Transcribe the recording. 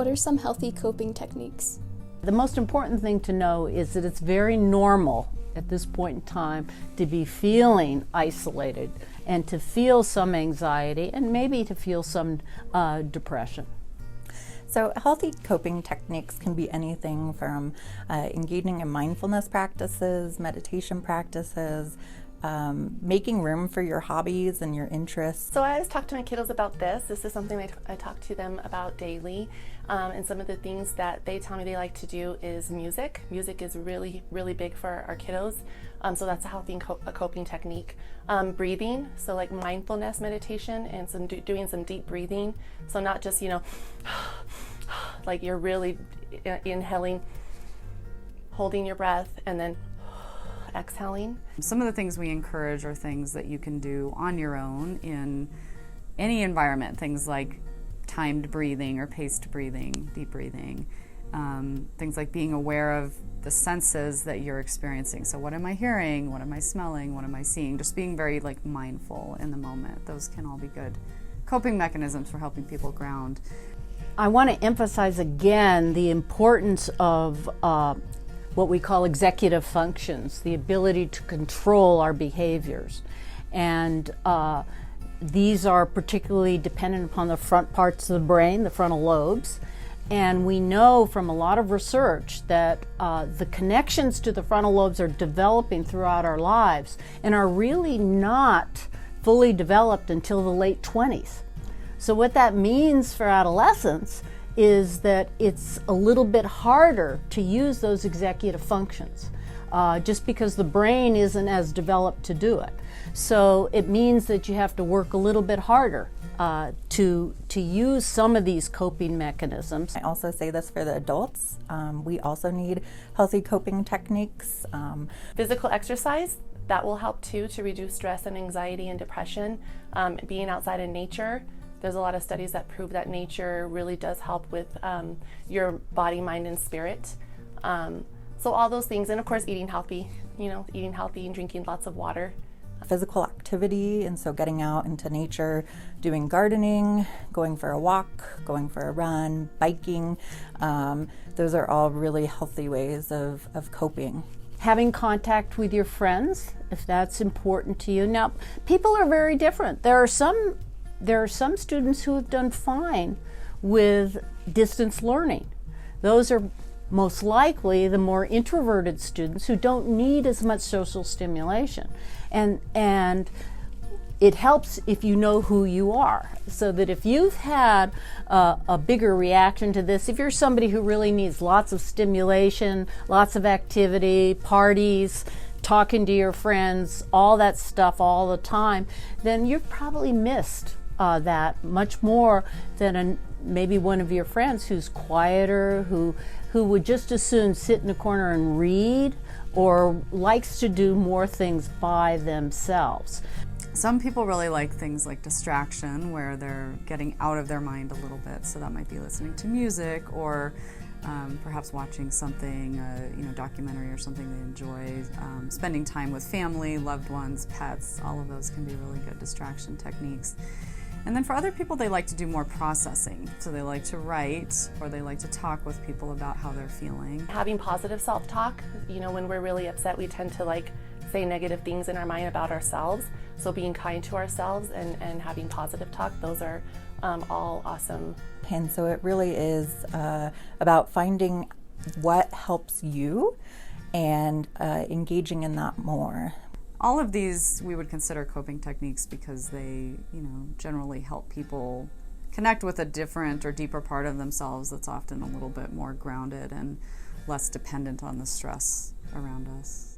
what are some healthy coping techniques? The most important thing to know is that it's very normal at this point in time to be feeling isolated and to feel some anxiety and maybe to feel some depression. So healthy coping techniques can be anything from engaging in mindfulness practices, meditation practices, making room for your hobbies and your interests. So I always talk to my kiddos about this. This is something I talk to them about daily. And some of the things that they tell me they like to do is music. Music is really, really big for our kiddos. So that's a healthy coping technique. Breathing, so like mindfulness meditation and doing some deep breathing. So not just, like you're really inhaling, holding your breath, and then exhaling. Some of the things we encourage are things that you can do on your own in any environment, things like timed breathing or paced breathing, deep breathing, things like being aware of the senses that you're experiencing. So what am I hearing? What am I smelling? What am I seeing? Just being very mindful in the moment. Those can all be good coping mechanisms for helping people ground. I want to emphasize again the importance of what we call executive functions, the ability to control our behaviors. And these are particularly dependent upon the front parts of the brain, the frontal lobes. And we know from a lot of research that the connections to the frontal lobes are developing throughout our lives and are really not fully developed until the late 20s. So what that means for adolescents is that it's a little bit harder to use those executive functions just because the brain isn't as developed to do it. So it means that you have to work a little bit harder to use some of these coping mechanisms. I also say this for the adults. We also need healthy coping techniques. Physical exercise, that will help too to reduce stress and anxiety and depression. Being outside in nature, there's a lot of studies that prove that nature really does help with your body, mind, and spirit. So all those things, and of course eating healthy, eating healthy and drinking lots of water. Physical activity, and so getting out into nature, doing gardening, going for a walk, going for a run, biking. Those are all really healthy ways of coping. Having contact with your friends, if that's important to you. Now, people are very different. There are some students who have done fine with distance learning. Those are most likely the more introverted students who don't need as much social stimulation. And it helps if you know who you are, so that if you've had a bigger reaction to this, if you're somebody who really needs lots of stimulation, lots of activity, parties, talking to your friends, all that stuff all the time, then you've probably missed that much more than maybe one of your friends who's quieter, who would just as soon sit in a corner and read, or likes to do more things by themselves. Some people really like things like distraction, where they're getting out of their mind a little bit. So that might be listening to music, or perhaps watching something, documentary or something they enjoy. Spending time with family, loved ones, pets, all of those can be really good distraction techniques. And then for other people, they like to do more processing. So they like to write, or they like to talk with people about how they're feeling. Having positive self-talk, when we're really upset, we tend to say negative things in our mind about ourselves. So being kind to ourselves and having positive talk, those are all awesome. And so it really is about finding what helps you and engaging in that more. All of these we would consider coping techniques because they, generally help people connect with a different or deeper part of themselves that's often a little bit more grounded and less dependent on the stress around us.